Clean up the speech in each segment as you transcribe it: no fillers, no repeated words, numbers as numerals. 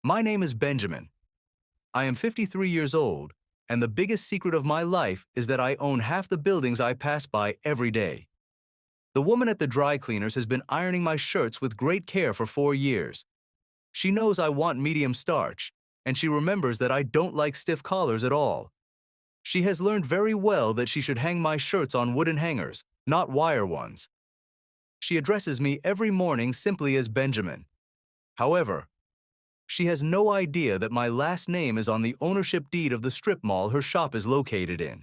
My name is Benjamin. I am 53 years old, and the biggest secret of my life is that I own half the buildings I pass by every day. The woman at the dry cleaners has been ironing my shirts with great care for 4 years. She knows I want medium starch, and she remembers that I don't like stiff collars at all. She has learned very well that she should hang my shirts on wooden hangers, not wire ones. She addresses me every morning simply as Benjamin. However, she has no idea that my last name is on the ownership deed of the strip mall her shop is located in.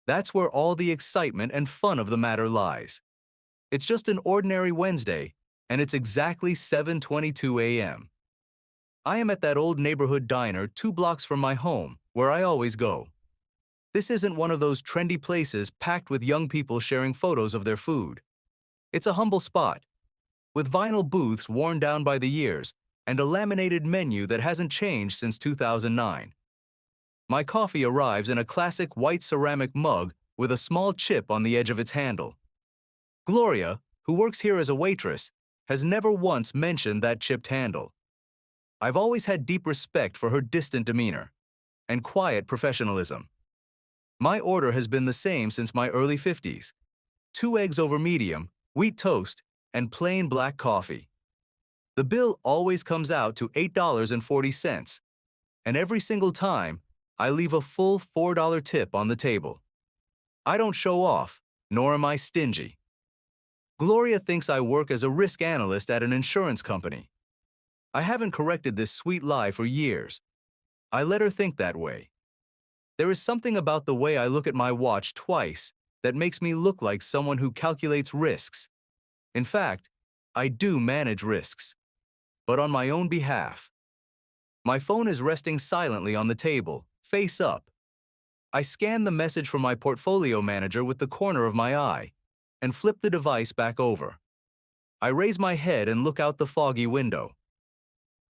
That's where all the excitement and fun of the matter lies. It's just an ordinary Wednesday, and it's exactly 7:22 a.m. I am at that old neighborhood diner 2 blocks from my home, where I always go. This isn't one of those trendy places packed with young people sharing photos of their food. It's a humble spot, with vinyl booths worn down by the years and a laminated menu that hasn't changed since 2009. My coffee arrives in a classic white ceramic mug with a small chip on the edge of its handle. Gloria, who works here as a waitress, has never once mentioned that chipped handle. I've always had deep respect for her distant demeanor and quiet professionalism. My order has been the same since my early 50s. 2 eggs over medium, wheat toast, and plain black coffee. The bill always comes out to $8.40, and every single time, I leave a full $4 tip on the table. I don't show off, nor am I stingy. Gloria thinks I work as a risk analyst at an insurance company. I haven't corrected this sweet lie for years. I let her think that way. There is something about the way I look at my watch twice that makes me look like someone who calculates risks. In fact, I do manage risks, but on my own behalf. My phone is resting silently on the table, face up. I scan the message from my portfolio manager with the corner of my eye and flip the device back over. I raise my head and look out the foggy window.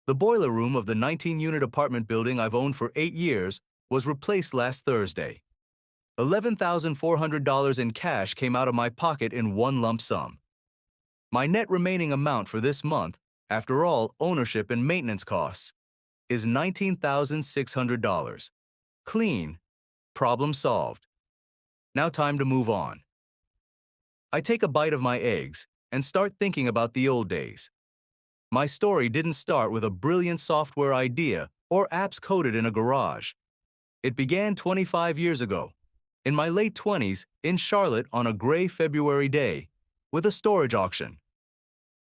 The boiler room of the 19-unit apartment building I've owned for 8 years was replaced last Thursday. $11,400 in cash came out of my pocket in one lump sum. My net remaining amount for this month, after all ownership and maintenance costs, is $19,600. Clean. Problem solved. Now time to move on. I take a bite of my eggs and start thinking about the old days. My story didn't start with a brilliant software idea or apps coded in a garage. It began 25 years ago, in my late 20s, in Charlotte on a gray February day, with a storage auction.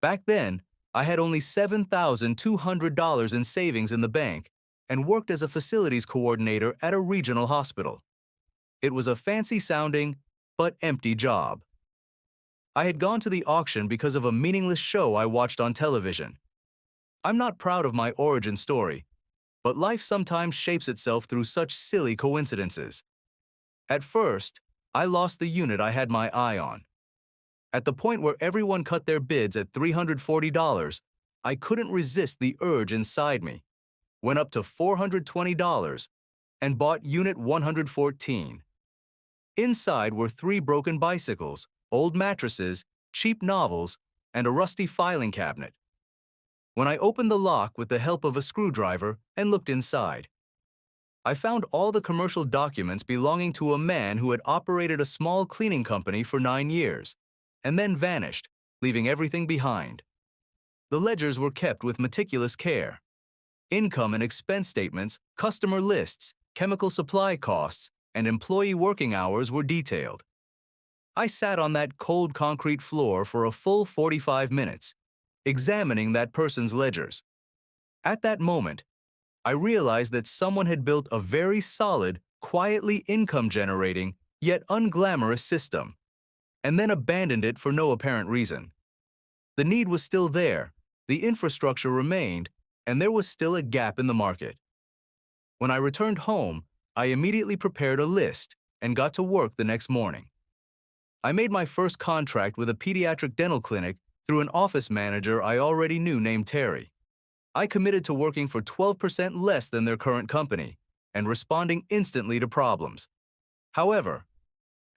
Back then, I had only $7,200 in savings in the bank and worked as a facilities coordinator at a regional hospital. It was a fancy-sounding, but empty job. I had gone to the auction because of a meaningless show I watched on television. I'm not proud of my origin story, but life sometimes shapes itself through such silly coincidences. At first, I lost the unit I had my eye on. At the point where everyone cut their bids at $340, I couldn't resist the urge inside me, went up to $420, and bought Unit 114. Inside were 3 broken bicycles, old mattresses, cheap novels, and a rusty filing cabinet. When I opened the lock with the help of a screwdriver and looked inside, I found all the commercial documents belonging to a man who had operated a small cleaning company for 9 years, and then vanished, leaving everything behind. The ledgers were kept with meticulous care. Income and expense statements, customer lists, chemical supply costs, and employee working hours were detailed. I sat on that cold concrete floor for a full 45 minutes, examining that person's ledgers. At that moment, I realized that someone had built a very solid, quietly income-generating, yet unglamorous system, and then abandoned it for no apparent reason. The need was still there, the infrastructure remained, and there was still a gap in the market. When I returned home, I immediately prepared a list and got to work the next morning. I made my first contract with a pediatric dental clinic through an office manager I already knew named Terry. I committed to working for 12% less than their current company and responding instantly to problems. However,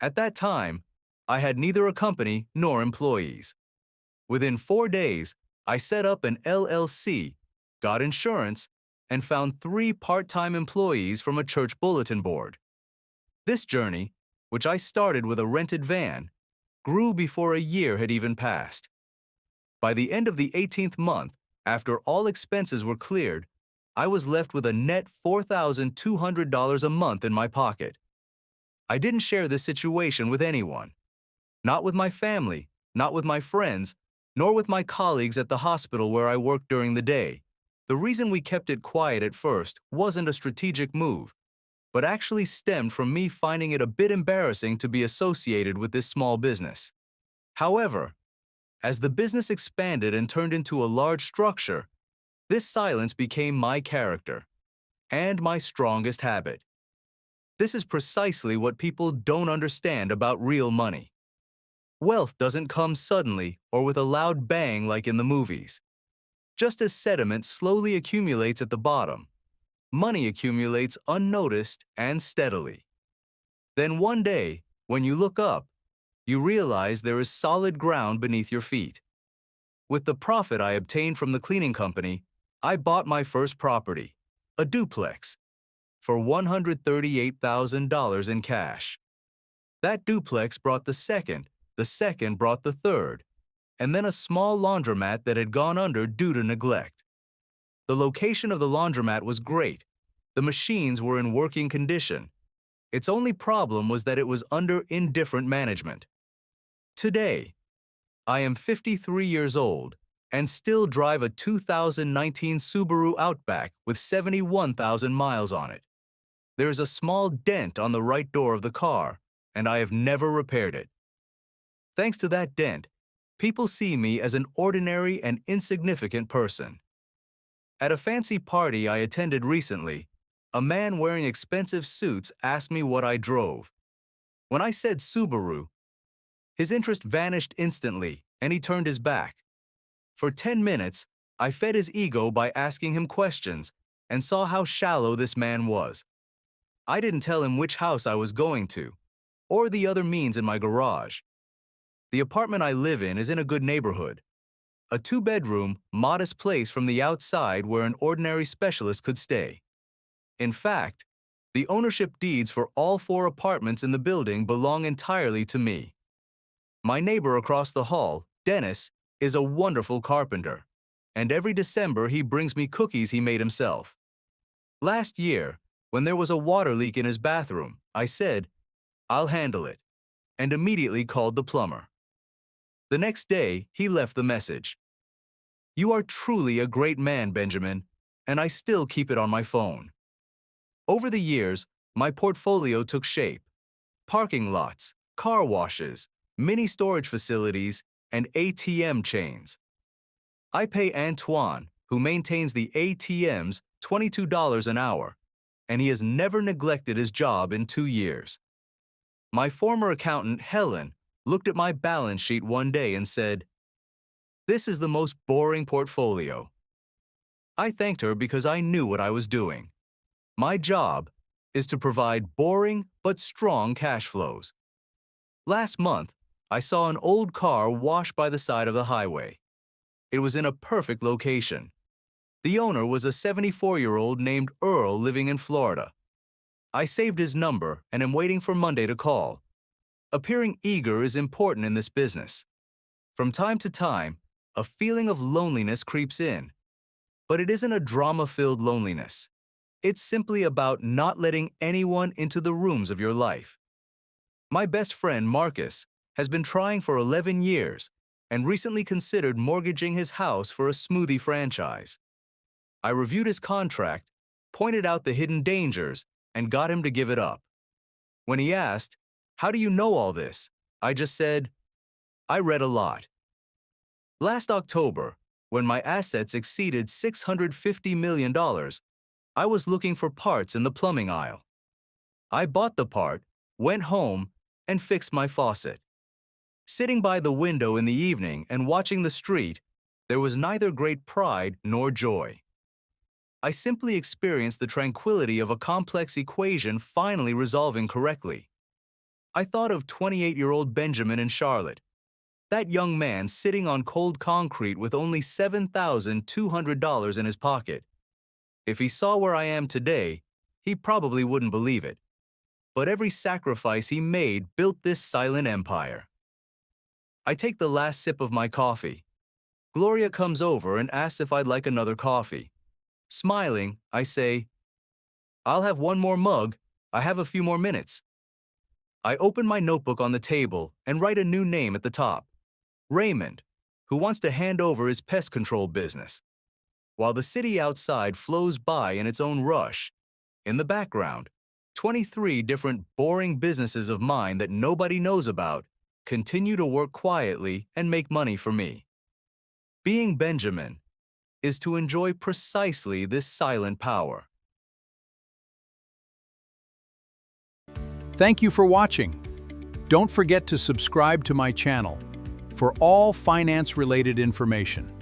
at that time, I had neither a company nor employees. Within 4 days, I set up an LLC got insurance, and found 3 part-time employees from a church bulletin board. This journey, which I started with a rented van, grew before a year had even passed. By the end of the 18th month, after all expenses were cleared, I was left with a net $4,200 a month in my pocket. I didn't share this situation with anyone. Not with my family, not with my friends, nor with my colleagues at the hospital where I worked during the day. The reason we kept it quiet at first wasn't a strategic move, but actually stemmed from me finding it a bit embarrassing to be associated with this small business. However, as the business expanded and turned into a large structure, this silence became my character and my strongest habit. This is precisely what people don't understand about real money. Wealth doesn't come suddenly or with a loud bang like in the movies. Just as sediment slowly accumulates at the bottom, money accumulates unnoticed and steadily. Then one day, when you look up, you realize there is solid ground beneath your feet. With the profit I obtained from the cleaning company, I bought my first property, a duplex, for $138,000 in cash. That duplex brought the second brought the third, and then a small laundromat that had gone under due to neglect. The location of the laundromat was great. The machines were in working condition. Its only problem was that it was under indifferent management. Today, I am 53 years old and still drive a 2019 Subaru Outback with 71,000 miles on it. There is a small dent on the right door of the car, and I have never repaired it. Thanks to that dent, people see me as an ordinary and insignificant person. At a fancy party I attended recently, a man wearing expensive suits asked me what I drove. When I said Subaru, his interest vanished instantly, and he turned his back. For 10 minutes, I fed his ego by asking him questions and saw how shallow this man was. I didn't tell him which house I was going to, or the other means in my garage. The apartment I live in is in a good neighborhood. A 2-bedroom, modest place from the outside where an ordinary specialist could stay. In fact, the ownership deeds for all 4 apartments in the building belong entirely to me. My neighbor across the hall, Dennis, is a wonderful carpenter, and every December he brings me cookies he made himself. Last year, when there was a water leak in his bathroom, I said, "I'll handle it," and immediately called the plumber. The next day, he left the message. "You are truly a great man, Benjamin," and I still keep it on my phone. Over the years, my portfolio took shape. Parking lots, car washes, mini storage facilities, and ATM chains. I pay Antoine, who maintains the ATMs, $22 an hour, and he has never neglected his job in 2 years. My former accountant, Helen, looked at my balance sheet one day and said, "This is the most boring portfolio." I thanked her because I knew what I was doing. My job is to provide boring but strong cash flows. Last month, I saw an old car washed by the side of the highway. It was in a perfect location. The owner was a 74-year-old named Earl living in Florida. I saved his number and am waiting for Monday to call. Appearing eager is important in this business. From time to time, a feeling of loneliness creeps in. But it isn't a drama-filled loneliness. It's simply about not letting anyone into the rooms of your life. My best friend, Marcus, has been trying for 11 years and recently considered mortgaging his house for a smoothie franchise. I reviewed his contract, pointed out the hidden dangers, and got him to give it up. When he asked, "How do you know all this?" I just said, "I read a lot." Last October, when my assets exceeded $650 million, I was looking for parts in the plumbing aisle. I bought the part, went home, and fixed my faucet. Sitting by the window in the evening and watching the street, there was neither great pride nor joy. I simply experienced the tranquility of a complex equation finally resolving correctly. I thought of 28-year-old Benjamin in Charlotte. That young man sitting on cold concrete with only $7,200 in his pocket. If he saw where I am today, he probably wouldn't believe it. But every sacrifice he made built this silent empire. I take the last sip of my coffee. Gloria comes over and asks if I'd like another coffee. Smiling, I say, "I'll have one more mug. I have a few more minutes." I open my notebook on the table and write a new name at the top. Raymond, who wants to hand over his pest control business. While the city outside flows by in its own rush, in the background, 23 different boring businesses of mine that nobody knows about continue to work quietly and make money for me. Being Benjamin is to enjoy precisely this silent power. Thank you for watching. Don't forget to subscribe to my channel for all finance-related information.